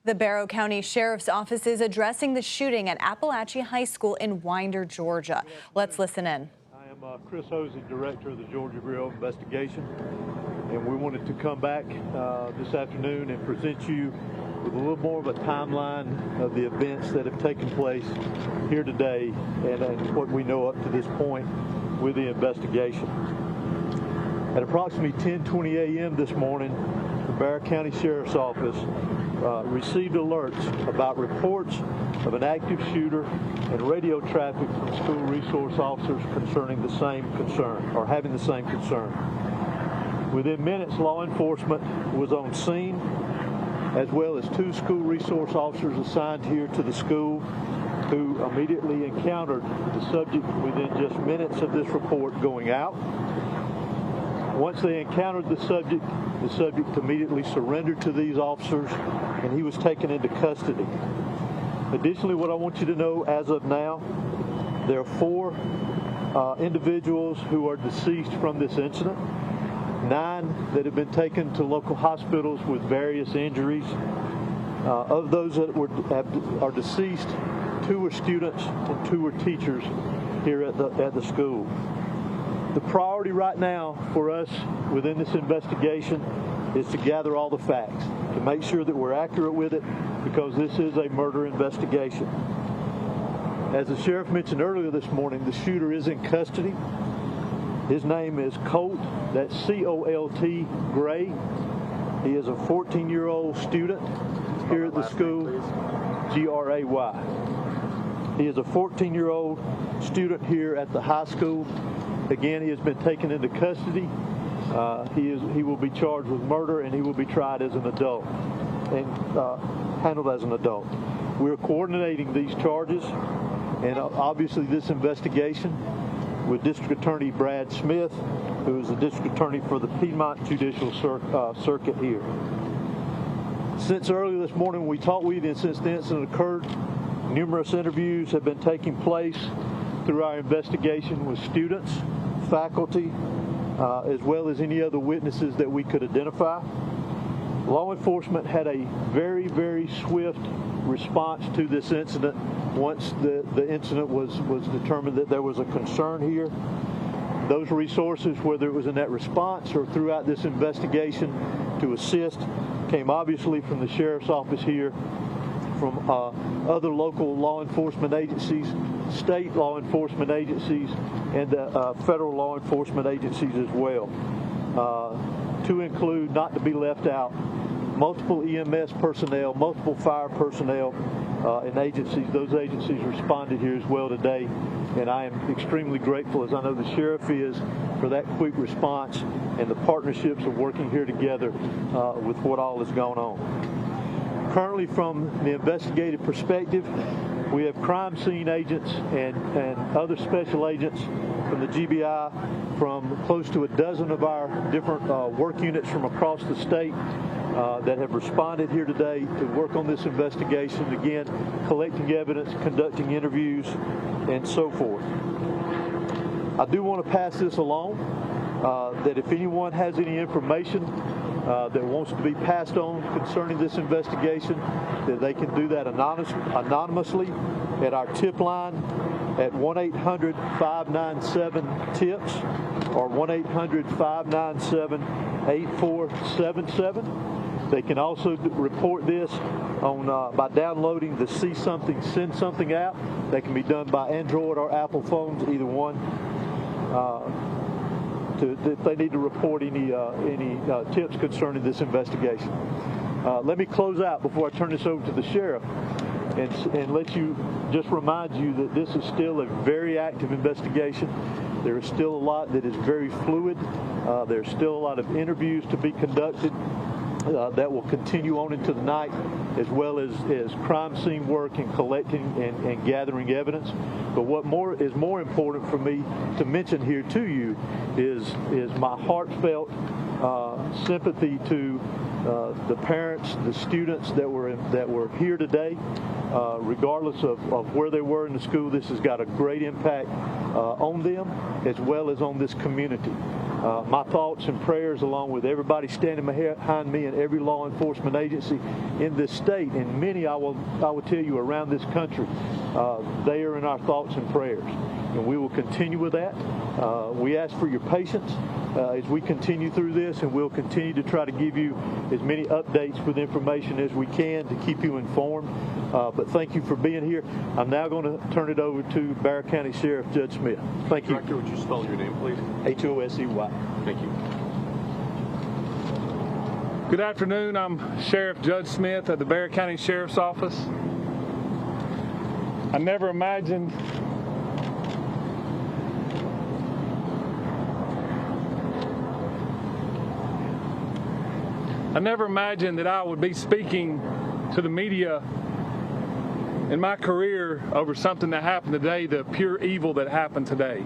The Barrow County Sheriff's Office is addressing the shooting at Appalachia High School in Winder, Georgia. Let's listen in. I am Chris Hosey, Director of the Georgia Bureau of Investigation, and we wanted to come back this afternoon and present you with a little more of a timeline of the events that have taken place here today and what we know up to this point with the investigation. At approximately 10:20 a.m. this morning, the Barrow County Sheriff's Office received alerts about reports of an active shooter and radio traffic from school resource officers concerning the same concern, or having the same concern. Within minutes, law enforcement was on scene, as well as 2 school resource officers assigned here to the school who immediately encountered the subject within just minutes of this report going out. Once they encountered the subject immediately surrendered to these officers, and he was taken into custody. Additionally, what I want you to know as of now, there are 4 individuals who are deceased from this incident, 9 that have been taken to local hospitals with various injuries. Of those that are deceased, 2 were students and 2 were teachers here at the school. The priority right now for us within this investigation is to gather all the facts, to make sure that we're accurate with it, because this is a murder investigation. As the sheriff mentioned earlier this morning, the shooter is in custody. His name is Colt, that's C-O-L-T, Gray. He is a 14-year-old student here at the school, G-R-A-Y. He is a 14-year-old student here at the high school. Again, he has been taken into custody. He will be charged with murder, and he will be tried as an adult and handled as an adult. We're coordinating these charges and obviously this investigation with District Attorney Brad Smith, who is the District Attorney for the Piedmont Judicial Circuit here. Since earlier this morning we talked with you, and since the incident occurred, numerous interviews have been taking place through our investigation with students, faculty, as well as any other witnesses that we could identify. Law enforcement had a very, very swift response to this incident once the incident was determined that there was a concern here. Those resources, whether it was in that response or throughout this investigation to assist, came obviously from the sheriff's office here, from other local law enforcement agencies, state law enforcement agencies, and federal law enforcement agencies as well. To include, not to be left out, multiple EMS personnel, multiple fire personnel, and agencies. Those agencies responded here as well today, and I am extremely grateful, as I know the sheriff is, for that quick response and the partnerships of working here together with what all has gone on. Currently, from the investigative perspective, we have crime scene agents and other special agents from the GBI, from close to a dozen of our different work units from across the state that have responded here today to work on this investigation, again, collecting evidence, conducting interviews, and so forth. I do want to pass this along, that if anyone has any information that wants to be passed on concerning this investigation, that they can do that anonymously at our tip line at 1-800-597-TIPS or 1-800-597-8477. They can also report this on by downloading the See Something, Send Something app. That can be done by Android or Apple phones, either one. If they need to report any tips concerning this investigation. Let me close out before I turn this over to the sheriff and let you just remind you that this is still a very active investigation. There is still a lot that is very fluid. There's still a lot of interviews to be conducted that will continue on into the night, as well as crime scene work and collecting and gathering evidence. But what is more important for me to mention here to you is my heartfelt sympathy to the parents, the students that were here today. Regardless of where they were in the school, this has got a great impact on them as well as on this community. My thoughts and prayers, along with everybody standing behind me in every law enforcement agency in this state, and many I will tell you around this country, they are in our thoughts and prayers. And we will continue with that. We ask for your patience as we continue through this, and we'll continue to try to give you as many updates with information as we can to keep you informed. But thank you for being here. I'm now going to turn it over to Bexar County Sheriff Judge Smith. Thank you. Director, would you spell your name, please? H-O-S-E-Y. Thank you. Good afternoon. I'm Sheriff Judge Smith of the Bexar County Sheriff's Office. I never imagined that I would be speaking to the media in my career over something that happened today, the pure evil that happened today.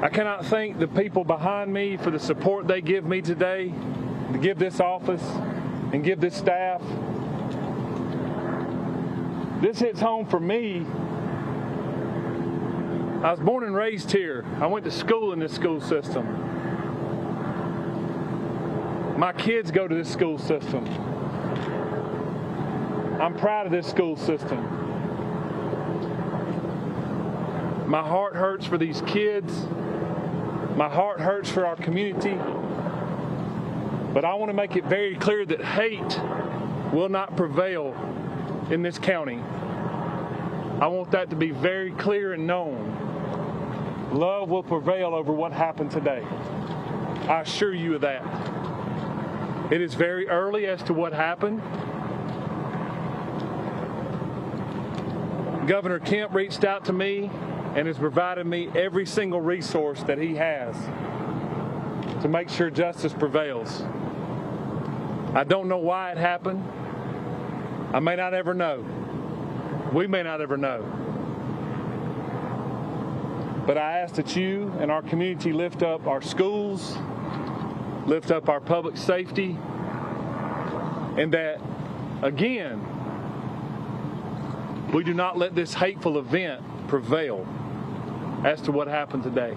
I cannot thank the people behind me for the support they give me today, to give this office and give this staff. This hits home for me. I was born and raised here. I went to school in this school system. My kids go to this school system. I'm proud of this school system. My heart hurts for these kids. My heart hurts for our community. But I want to make it very clear that hate will not prevail in this county. I want that to be very clear and known. Love will prevail over what happened today. I assure you of that. It is very early as to what happened. Governor Kemp reached out to me and has provided me every single resource that he has to make sure justice prevails. I don't know why it happened. I may not ever know. We may not ever know. But I ask that you and our community lift up our schools, lift up our public safety, and that, again, we do not let this hateful event prevail as to what happened today.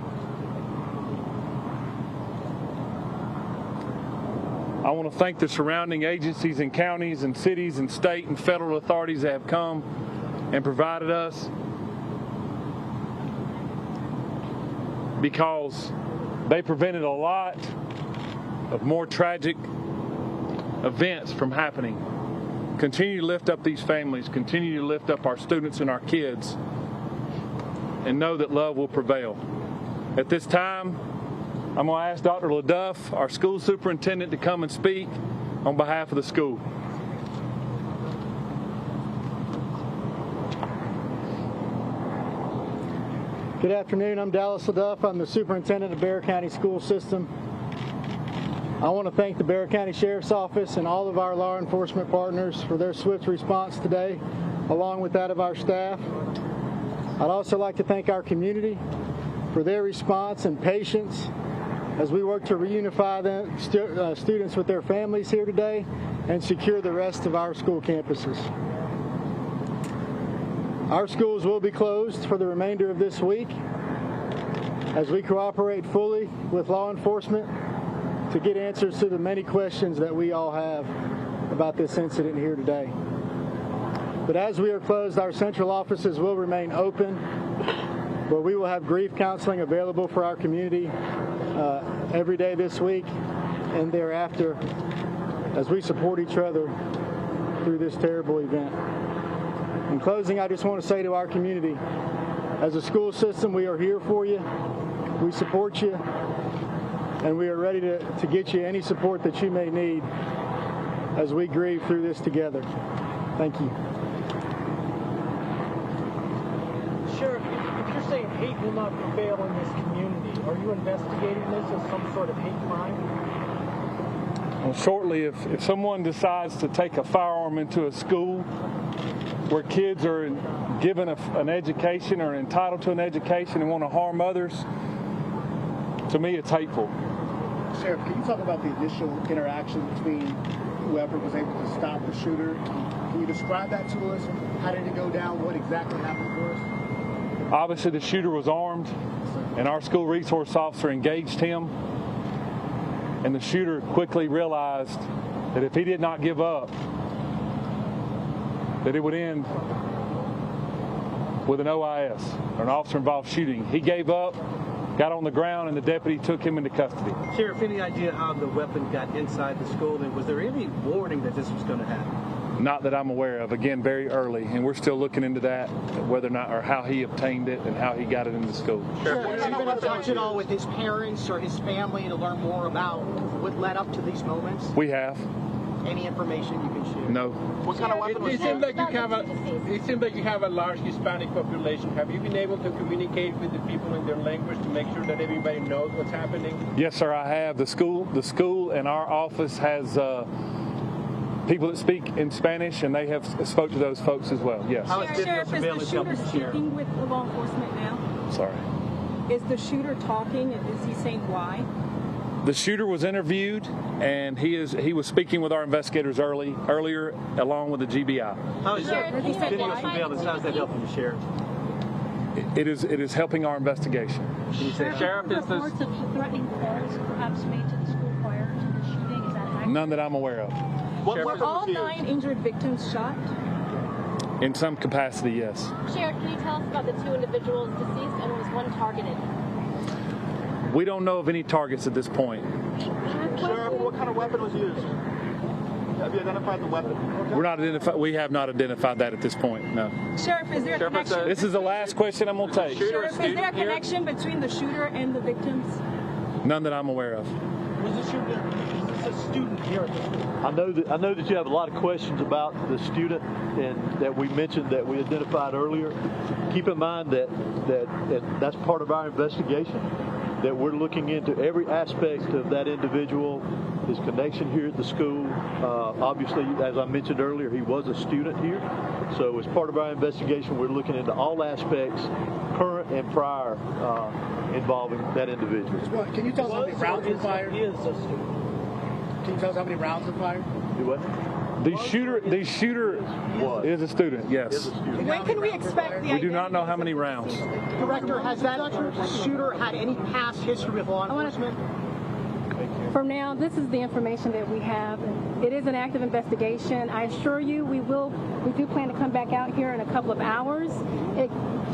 I want to thank the surrounding agencies and counties and cities and state and federal authorities that have come and provided us, because they prevented a lot of more tragic events from happening. Continue to lift up these families, continue to lift up our students and our kids, and know that love will prevail. At this time, I'm going to ask Dr. LaDuff, our school superintendent, to come and speak on behalf of the school. Good afternoon. I'm Dallas LaDuff. I'm the superintendent of Bexar County School System. I want to thank the Bexar County Sheriff's Office and all of our law enforcement partners for their swift response today, along with that of our staff. I'd also like to thank our community for their response and patience as we work to reunify students with their families here today and secure the rest of our school campuses. Our schools will be closed for the remainder of this week as we cooperate fully with law enforcement to get answers to the many questions that we all have about this incident here today. But as we are closed, our central offices will remain open, where we will have grief counseling available for our community every day this week and thereafter as we support each other through this terrible event. In closing, I just want to say to our community, as a school system, we are here for you, we support you, and we are ready to get you any support that you may need as we grieve through this together. Thank you. Sheriff, if you're saying hate will not prevail in this community, are you investigating this as some sort of hate crime? Well, shortly, if someone decides to take a firearm into a school where kids are given an education or entitled to an education and want to harm others, to me it's hateful. Sheriff, can you talk about the initial interaction between whoever was able to stop the shooter? Can you describe that to us? How did it go down? What exactly happened for us? Obviously, the shooter was armed, and our school resource officer engaged him. And the shooter quickly realized that if he did not give up, that it would end with an OIS, or an officer-involved shooting. He gave up, got on the ground, and the deputy took him into custody. Sheriff, any idea how the weapon got inside the school, and was there any warning that this was going to happen? Not that I'm aware of. Again, very early, and we're still looking into that, whether or not, or how he obtained it and how he got it into school. Sure. Have you been in touch at all with his parents or his family to learn more about what led up to these moments? We have. Any information you can share? No. What kind of weapon was It seems like you have a large Hispanic population. Have you been able to communicate with the people in their language to make sure that everybody knows what's happening? Yes, sir, I have. The school and our office has people that speak in Spanish, and they have spoke to those folks as well. Yes. How is video Sheriff, surveillance is the shooter helping the sheriff? speaking with the law enforcement now? Sorry. Is the shooter talking, and is he saying why? The shooter was interviewed, and he was speaking with our investigators earlier, along with the GBI. How is Sheriff, that can you say video why? surveillance? How is that helping the sheriff? It is helping our investigation. Can you say, Sheriff, is this Reports of threatening calls perhaps made to the school prior to the shooting. Is that accurate? None that I'm aware of. Were all 9 injured victims shot? In some capacity, yes. Sheriff, can you tell us about the 2 individuals deceased, and was one targeted? We don't know of any targets at this point. Sheriff, what kind of weapon was used? Have you identified the weapon? We have not identified that at this point. No. Sheriff, is there a connection? This is the last question I'm going to take. Sheriff, is there a connection between the shooter and the victims? None that I'm aware of. Was the shooter a student here at the school? I know that you have a lot of questions about the student and that we mentioned that we identified earlier. Keep in mind that that's part of our investigation, that we're looking into every aspect of that individual, his connection here at the school. Obviously, as I mentioned earlier, he was a student here. So as part of our investigation, we're looking into all aspects, current and prior, involving that individual. Well, can you tell us how many rounds were fired? He is a student. Can you tell us how many rounds were fired? Do what? The shooter is a student, yes. When can we expect the We do not know how many rounds. Director, has that shooter had any past history with law enforcement? For now, this is the information that we have. It is an active investigation. I assure you we do plan to come back out here in a couple of hours.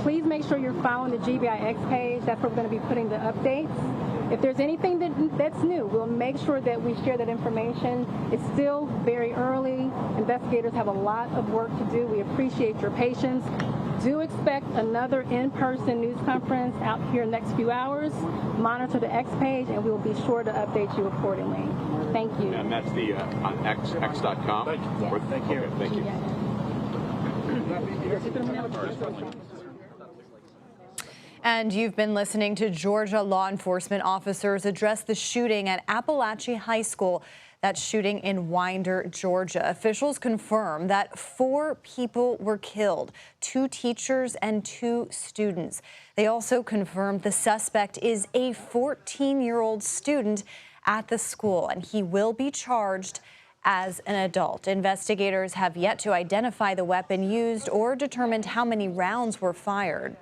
Please make sure you're following the GBIX page. That's where we're going to be putting the updates. If there's anything that's new, we'll make sure that we share that information. It's still very early. Investigators have a lot of work to do. We appreciate your patience. Do expect another in-person news conference out here in the next few hours. Monitor the X page, and we will be sure to update you accordingly. Thank you. And that's the on x.com? Thank you. Yes. Thank you. Okay, thank you. And you've been listening to Georgia law enforcement officers address the shooting at Appalachia High School. That shooting in Winder, Georgia. Officials confirm that 4 people were killed, 2 teachers and 2 students. They also confirmed the suspect is a 14-year-old student at the school, and he will be charged as an adult. Investigators have yet to identify the weapon used or determined how many rounds were fired.